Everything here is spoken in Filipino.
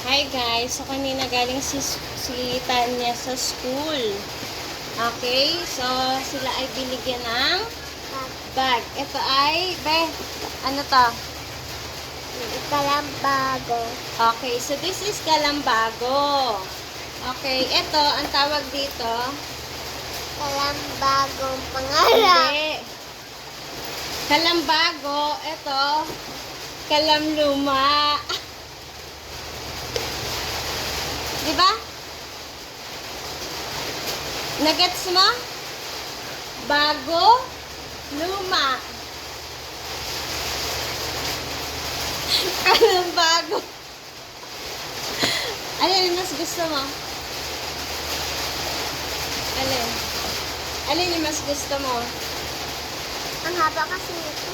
Hi guys, so kanina galing si Tanya sa school. Okay, so sila ay binigyan ng bag. Ito ay, ano to? Kalambago. Okay, so this is kalambago. Okay, ito, ang tawag dito, Kalambagong pangarap. hindi. Kalambago, ito, kalamluma. Diba? Nagets mo? Bago, luma. Kalambago. Alin mas gusto mo? Alin? Alin yung mas gusto mo? Ang haba kasi nito.